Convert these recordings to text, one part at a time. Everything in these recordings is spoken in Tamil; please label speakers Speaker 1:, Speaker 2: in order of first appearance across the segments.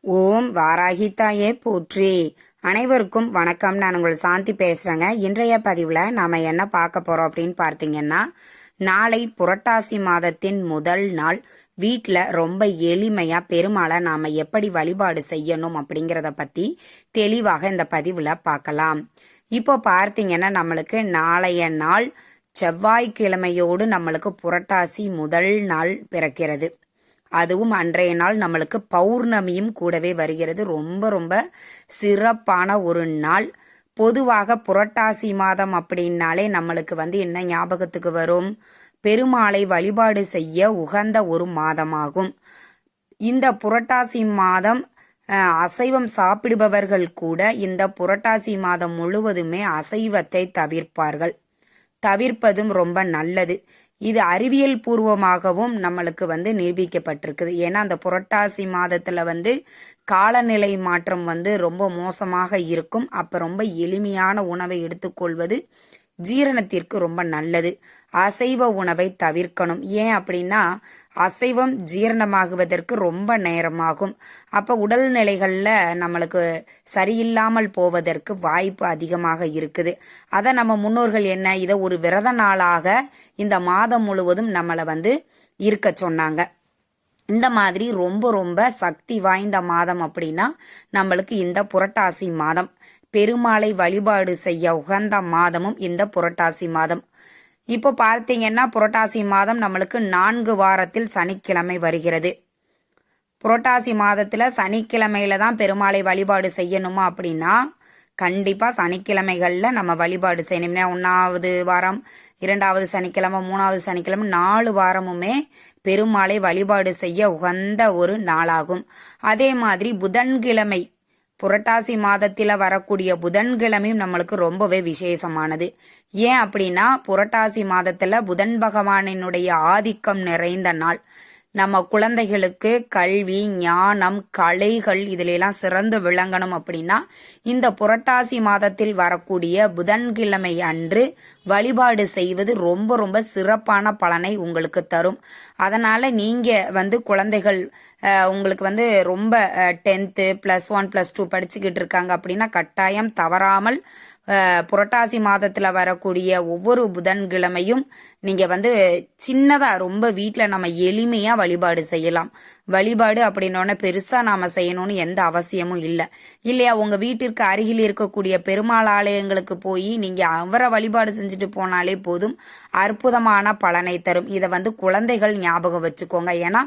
Speaker 1: ஓம் வாராகி தாயே போற்றி. அனைவருக்கும் வணக்கம். நான் உங்கள் சாந்தி பேசுறேங்க. இன்றைய பதிவுல நாம என்ன பார்க்க போறோம் அப்படின்னு பார்த்தீங்கன்னா, நாளை புரட்டாசி மாதத்தின் முதல் நாள் வீட்டில் ரொம்ப எளிமையா பெருமாளை நாம எப்படி வழிபாடு செய்யணும் அப்படிங்கிறத பத்தி தெளிவாக இந்த பதிவுல பார்க்கலாம். இப்போ பார்த்தீங்கன்னா, நம்மளுக்கு நாளைய நாள் செவ்வாய்க்கிழமையோடு நம்மளுக்கு புரட்டாசி முதல் நாள் பிறக்கிறது. அதுவும் அன்றைய நாள் நம்மளுக்கு பௌர்ணமியும் கூடவே வருகிறது. ரொம்ப ரொம்ப சிறப்பான ஒரு நாள். பொதுவாக புரட்டாசி மாதம் அப்படின்னாலே நம்மளுக்கு என்ன ஞாபகத்துக்கு வரும்? பெருமாளை வழிபாடு செய்ய உகந்த ஒரு மாதமாகும். இந்த புரட்டாசி மாதம் அசைவம் சாப்பிடுபவர்கள் கூட இந்த புரட்டாசி மாதம் முழுவதுமே அசைவத்தை தவிர்ப்பார்கள். தவிர்ப்பதும் ரொம்ப நல்லது. இது அறிவியல் பூர்வமாகவும் நம்மளுக்கு நிரூபிக்கப்பட்டிருக்குது. ஏன்னா அந்த புரட்டாசி மாதத்துல காலநிலை மாற்றம் ரொம்ப மோசமாக இருக்கும். அப்ப ரொம்ப எளிமையான உணவை எடுத்துக்கொள்வது ஜீரணத்திற்கு ரொம்ப நல்லது. அசைவ உணவை தவிர்க்கணும். ஏன் அப்படின்னா, அசைவம் ஜீரணமாகுவதற்கு ரொம்ப நேரமாகும். அப்ப உடல்நிலைகள்ல நம்மளுக்கு சரியில்லாமல் போவதற்கு வாய்ப்பு அதிகமாக இருக்குது. அதை நம்ம முன்னோர்கள் இதை ஒரு விரத நாளாக இந்த மாதம் முழுவதும் நம்மளை இருக்க சொன்னாங்க. இந்த மாதிரி ரொம்ப ரொம்ப சக்தி வாய்ந்த மாதம் அப்படின்னா நம்மளுக்கு இந்த புரட்டாசி மாதம். பெருமாளை வழிபாடு செய்ய உகந்த மாதமும் இந்த புரட்டாசி மாதம். இப்போ பார்த்தீங்கன்னா, புரட்டாசி மாதம் நம்மளுக்கு 4 வாரத்தில் சனிக்கிழமை வருகிறது. புரட்டாசி மாதத்துல சனிக்கிழமையில தான் பெருமாளை வழிபாடு செய்யணுமா அப்படின்னா, கண்டிப்பா சனிக்கிழமைகள்ல நம்ம வழிபாடு செய்யணும். 1வது வாரம், 2வது சனிக்கிழமை, 3வது சனிக்கிழமை 4 வாரமுமே பெருமாளை வழிபாடு செய்ய உகந்த ஒரு நாளாகும். அதே மாதிரி புதன்கிழமை, புரட்டாசி மாதத்துல வரக்கூடிய புதன்கிழமையும் நம்மளுக்கு ரொம்பவே விசேஷமானது. ஏன் அப்படின்னா, புரட்டாசி மாதத்துல புதன் பகவானினுடைய ஆதிக்கம் நிறைந்த நாள். நம்ம குழந்தைகளுக்கு கல்வி, ஞானம், கலைகள் இதிலெல்லாம் சிறந்து விளங்கணும் அப்படின்னா இந்த புரட்டாசி மாதத்தில் வரக்கூடிய புதன்கிழமை அன்று வழிபாடு செய்வது ரொம்ப ரொம்ப சிறப்பான பலனை உங்களுக்கு தரும். அதனால நீங்க குழந்தைகள் உங்களுக்கு ரொம்ப 10th +1 +2 படிச்சுக்கிட்டு இருக்காங்க அப்படின்னா கட்டாயம் தவறாமல் புரட்டாசி மாதத்துல வரக்கூடிய ஒவ்வொரு புதன்கிழமையும் நீங்க சின்னதா ரொம்ப வீட்டுல நம்ம எளிமையா வழிபாடு செய்யலாம். வழிபாடு அப்படின்னோடனே பெருசா நாம செய்யணும்னு எந்த அவசியமும் இல்லை இல்லையா? உங்க வீட்டிற்கு அருகில் இருக்கக்கூடிய பெருமாள் ஆலயங்களுக்கு போய் நீங்க அவரை வழிபாடு செஞ்சுட்டு போனாலே போதும், அற்புதமான பலனை தரும். இதை குழந்தைகள் ஞாபகம் வச்சுக்கோங்க. ஏன்னா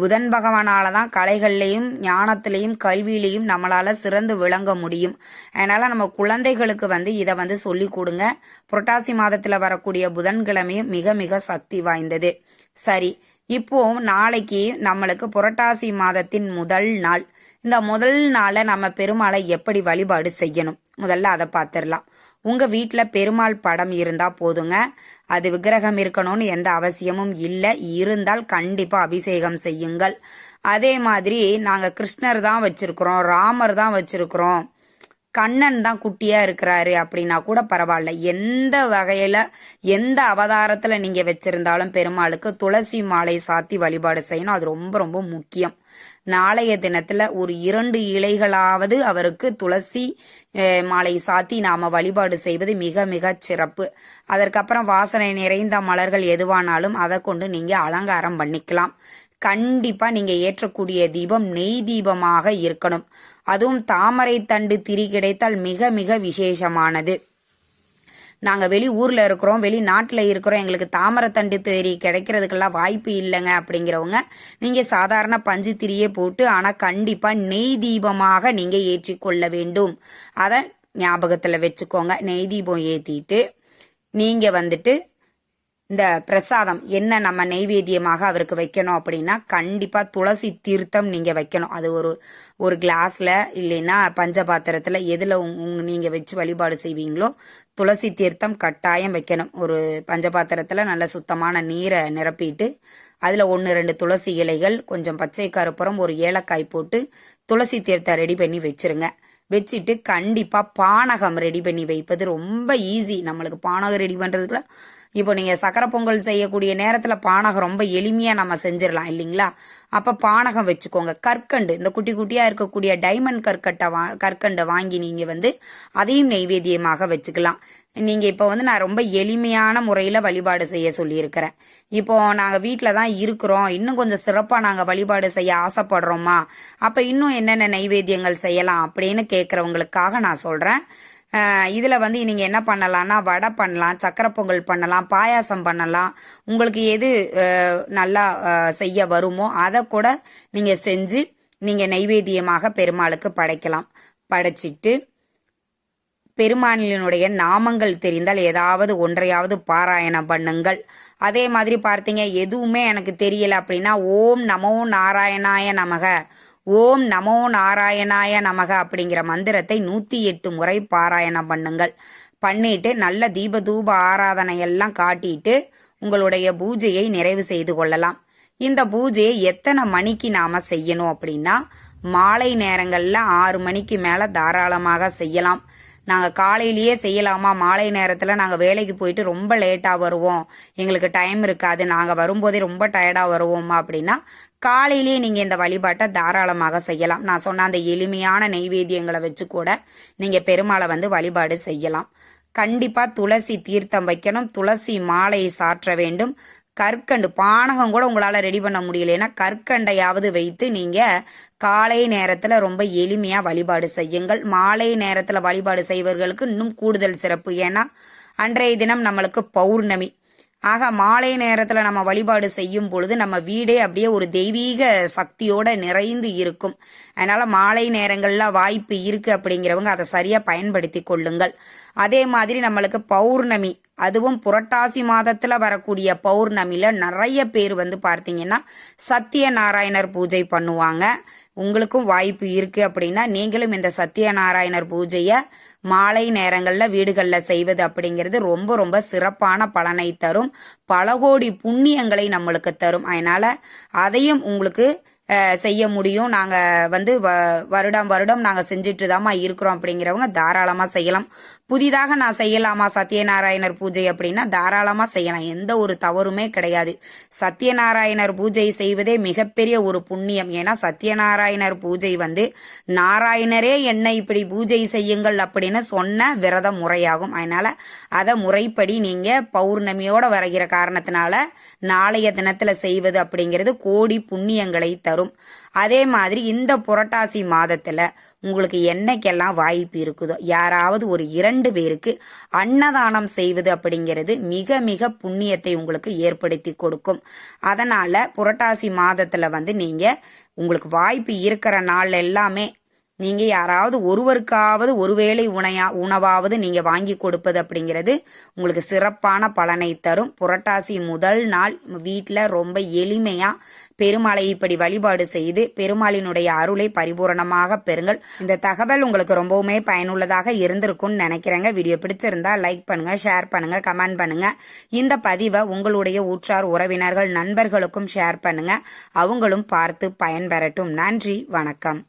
Speaker 1: புதன் பகவானாலதான் கலைகள்லையும் ஞானத்திலையும் கல்வியிலையும் நம்மளால சிறந்து விளங்க முடியும். அதனால நம்ம குழந்தைகளுக்கு இதை சொல்லி கொடுங்க. புரட்டாசி மாதத்துல வரக்கூடிய புதன்கிழமையும் மிக மிக சக்தி வாய்ந்தது. சரி, இப்போ நாளைக்கு நம்மளுக்கு புரட்டாசி மாதத்தின் முதல் நாள். இந்த முதல் நாளை நம்ம பெருமாளை எப்படி வழிபாடு செய்யணும் முதல்ல அதை பார்த்துடலாம். உங்க வீட்டுல பெருமாள் படம் இருந்தா போதுங்க. அது விக்கிரகம் இருக்கணும்னு எந்த அவசியமும் இல்லை. இருந்தால் கண்டிப்பா அபிஷேகம் செய்யுங்கள். அதே மாதிரி நாங்க கிருஷ்ணர் தான் வச்சிருக்கிறோம், ராமர் தான் வச்சிருக்கிறோம், கண்ணன் தான் குட்டியா இருக்கிறாரு அப்படின்னா கூட பரவாயில்ல. எந்த வகையில எந்த அவதாரத்துல நீங்க வச்சிருந்தாலும் பெருமாளுக்கு துளசி மாலை சாத்தி வழிபாடு செய்யணும். அது ரொம்ப ரொம்ப முக்கியம். நாளைய தினத்துல ஒரு 2 இலைகளாவது அவருக்கு துளசி மாலை சாத்தி நாம வழிபாடு செய்வது மிக மிக சிறப்பு. அதற்கப்புறம் வாசனை நிறைந்த மலர்கள் எதுவானாலும் அதை கொண்டு நீங்க அலங்காரம் பண்ணிக்கலாம். கண்டிப்பா நீங்க ஏற்றக்கூடிய தீபம் நெய் தீபமாக இருக்கணும். அதுவும் தாமரை தண்டு திரி கிடைத்தால் மிக மிக விசேஷமானது. நாங்க வெளி ஊர்ல இருக்கிறோம், வெளிநாட்டுல இருக்கிறோம், எங்களுக்கு தாமரை தண்டு திரி கிடைக்கிறதுக்கெல்லாம் வாய்ப்பு இல்லைங்க அப்படிங்கிறவங்க நீங்க சாதாரண பஞ்சு திரியே போட்டு, ஆனா கண்டிப்பா நெய் தீபமாக நீங்க ஏற்றிக்கொள்ள வேண்டும். அதை ஞாபகத்துல வச்சுக்கோங்க. நெய் தீபம் ஏத்திட்டு நீங்க இந்த பிரசாதம் என்ன நம்ம நெய்வேத்தியமாக அவருக்கு வைக்கணும் அப்படின்னா கண்டிப்பா துளசி தீர்த்தம் நீங்க வைக்கணும். அது ஒரு கிளாஸ்ல இல்லைன்னா பஞ்சபாத்திரத்துல எதுல நீங்க வச்சு வழிபாடு செய்வீங்களோ துளசி தீர்த்தம் கட்டாயம் வைக்கணும். ஒரு பஞ்சபாத்திரத்துல நல்ல சுத்தமான நீரை நிரப்பிட்டு அதுல 1-2 துளசி இலைகள், கொஞ்சம் பச்சை கருப்புரம், ஒரு ஏலக்காய் போட்டு துளசி தீர்த்தம் ரெடி பண்ணி வச்சிருங்க. வச்சுட்டு கண்டிப்பா பானகம் ரெடி பண்ணி வைப்பது ரொம்ப ஈஸி. நம்மளுக்கு பானகம் ரெடி பண்றதுக்குள்ள இப்போ நீங்கள் சக்கரை பொங்கல் செய்யக்கூடிய நேரத்தில் பானகம் ரொம்ப எளிமையாக நம்ம செஞ்சிடலாம் இல்லைங்களா? அப்போ பானகம் வச்சுக்கோங்க. கற்கண்டு, இந்த குட்டி குட்டியாக இருக்கக்கூடிய டைமண்ட் கற்கண்டை வாங்கி நீங்கள் அதையும் நெய்வேத்தியமாக வச்சுக்கலாம். நீங்கள் இப்போ நான் ரொம்ப எளிமையான முறையில் வழிபாடு செய்ய சொல்லியிருக்கிறேன். இப்போ நாங்கள் வீட்டில் தான் இருக்கிறோம், இன்னும் கொஞ்சம் சிறப்பாக நாங்கள் வழிபாடு செய்ய ஆசைப்படுறோமா, அப்போ இன்னும் என்னென்ன நெய்வேத்தியங்கள் செய்யலாம் அப்படின்னு கேட்குறவங்களுக்காக நான் சொல்கிறேன். இதில் நீங்கள் என்ன பண்ணலாம்னா, வடை பண்ணலாம், சக்கரை பொங்கல் பண்ணலாம், பாயாசம் பண்ணலாம். உங்களுக்கு எது நல்லா செய்ய வருமோ அதை கூட நீங்கள் செஞ்சு நீங்கள் நெய்வேத்தியமாக பெருமாளுக்கு படைக்கலாம். படைச்சிட்டு பெருமாளினுடைய நாமங்கள் தெரிந்தால் ஏதாவது ஒன்றையாவது பாராயணம் பண்ணுங்கள். அதே மாதிரி பார்த்தீங்க, எதுவுமே எனக்கு தெரியல அப்படின்னா ஓம் நமோ நாராயணாய நமக, ஓம் நமோ நாராயணாய நமக அப்படிங்கிற மந்திரத்தை 108 முறை பாராயணம் பண்ணுங்கள். பண்ணிட்டு நல்ல தீபதூப ஆராதனை எல்லாம் காட்டிட்டு உங்களுடைய பூஜையை நிறைவு செய்து கொள்ளலாம். இந்த பூஜையை எத்தனை மணிக்கு நாம செய்யணும் அப்படின்னா, மாலை நேரங்கள்ல 6 மணிக்கு மேல தாராளமாக செய்யலாம். நாங்கள் காலையிலேயே செய்யலாமா, மாலை நேரத்தில் நாங்கள் வேலைக்கு போயிட்டு ரொம்ப லேட்டாக வருவோம், எங்களுக்கு டைம் இருக்காது, நாங்கள் வரும்போதே ரொம்ப டயர்டாக வருவோமா அப்படின்னா காலையிலேயே நீங்கள் இந்த வழிபாட்டை தாராளமாக செய்யலாம். நான் சொன்ன அந்த எளிமையான நெய்வேத்தியங்களை வச்சு கூட நீங்கள் பெருமாளை வழிபாடு செய்யலாம். கண்டிப்பாக துளசி தீர்த்தம் வைக்கணும், துளசி மாலை சாற்ற வேண்டும். கற்கண்டு பானகம் கூட உங்களால் ரெடி பண்ண முடியலன்னா கற்கண்டையாவது வைத்து நீங்கள் காலை நேரத்தில் ரொம்ப எளிமையாக வழிபாடு செய்யுங்கள். மாலை நேரத்தில் வழிபாடு செய்வர்களுக்கு இன்னும் கூடுதல் சிறப்பு. ஏன்னா அன்றைய தினம் நம்மளுக்கு பௌர்ணமி. ஆக மாலை நேரத்தில் நம்ம வழிபாடு செய்யும் பொழுது நம்ம வீடே அப்படியே ஒரு தெய்வீக சக்தியோட நிறைந்து இருக்கும். அதனால மாலை நேரங்களில் வாய்ப்பு இருக்கு அப்படிங்கிறவங்க அதை சரியாக பயன்படுத்தி கொள்ளுங்கள். அதே மாதிரி நம்மளுக்கு பௌர்ணமி, அதுவும் புரட்டாசி மாதத்துல வரக்கூடிய பௌர்ணமியில நிறைய பேர் பார்த்தீங்கன்னா சத்தியநாராயணர் பூஜை பண்ணுவாங்க. உங்களுக்கும் வாய்ப்பு இருக்கு அப்படின்னா நீங்களும் இந்த சத்தியநாராயணர் பூஜையை மாலை நேரங்களில் வீடுகளில் செய்வது அப்படிங்கிறது ரொம்ப ரொம்ப சிறப்பான பலனை தரும், பல கோடி புண்ணியங்களை நம்மளுக்கு தரும். அதனால அதையும் உங்களுக்கு செய்ய முடியும். நாங்கள் வருடம் நாங்கள் செஞ்சுட்டு தாமா இருக்கிறோம் அப்படிங்கிறவங்க தாராளமாக செய்யலாம். புதிதாக நான் செய்யலாமா சத்தியநாராயணர் பூஜை அப்படின்னா தாராளமாக செய்யலாம், எந்த ஒரு தவறுமே கிடையாது. சத்தியநாராயணர் பூஜை செய்வதே மிகப்பெரிய ஒரு புண்ணியம். ஏன்னா சத்தியநாராயணர் பூஜை நாராயணரே என்னை இப்படி பூஜை செய்யுங்கள் அப்படின்னு சொன்ன விரத முறையாகும். அதனால அதை முறைப்படி நீங்கள் பௌர்ணமியோட வருகிற காரணத்தினால நாளைய தினத்தில் செய்வது அப்படிங்கிறது கோடி புண்ணியங்களை தரும். அதே மாதிரி இந்த புரட்டாசி மாதத்துல உங்களுக்கு என்னைக்கெல்லாம் வாய்ப்பு இருக்குதோ யாராவது ஒரு 2 பேருக்கு அன்னதானம் செய்வது அப்படிங்கிறது மிக மிக புண்ணியத்தை உங்களுக்கு ஏற்படுத்தி கொடுக்கும். அதனால புரட்டாசி மாதத்துல நீங்க உங்களுக்கு வாய்ப்பு இருக்கிற நாள் எல்லாமே நீங்க யாராவது ஒருவருக்காவது ஒருவேளை உணவாவது நீங்க வாங்கி கொடுப்பது அப்படிங்கிறது உங்களுக்கு சிறப்பான பலனை தரும். புரட்டாசி முதல் நாள் வீட்டில் ரொம்ப எளிமையா பெருமாளை இப்படி வழிபாடு செய்து பெருமாளினுடைய அருளை பரிபூரணமாக பெறுங்கள். இந்த தகவல் உங்களுக்கு ரொம்பவுமே பயனுள்ளதாக இருந்திருக்கும்னு நினைக்கிறேங்க. வீடியோ பிடிச்சிருந்தா லைக் பண்ணுங்க, ஷேர் பண்ணுங்க, கமெண்ட் பண்ணுங்க. இந்த பதிவை உங்களுடைய உற்றார் உறவினர்கள் நண்பர்களுக்கும் ஷேர் பண்ணுங்க, அவங்களும் பார்த்து பயன்பெறட்டும். நன்றி, வணக்கம்.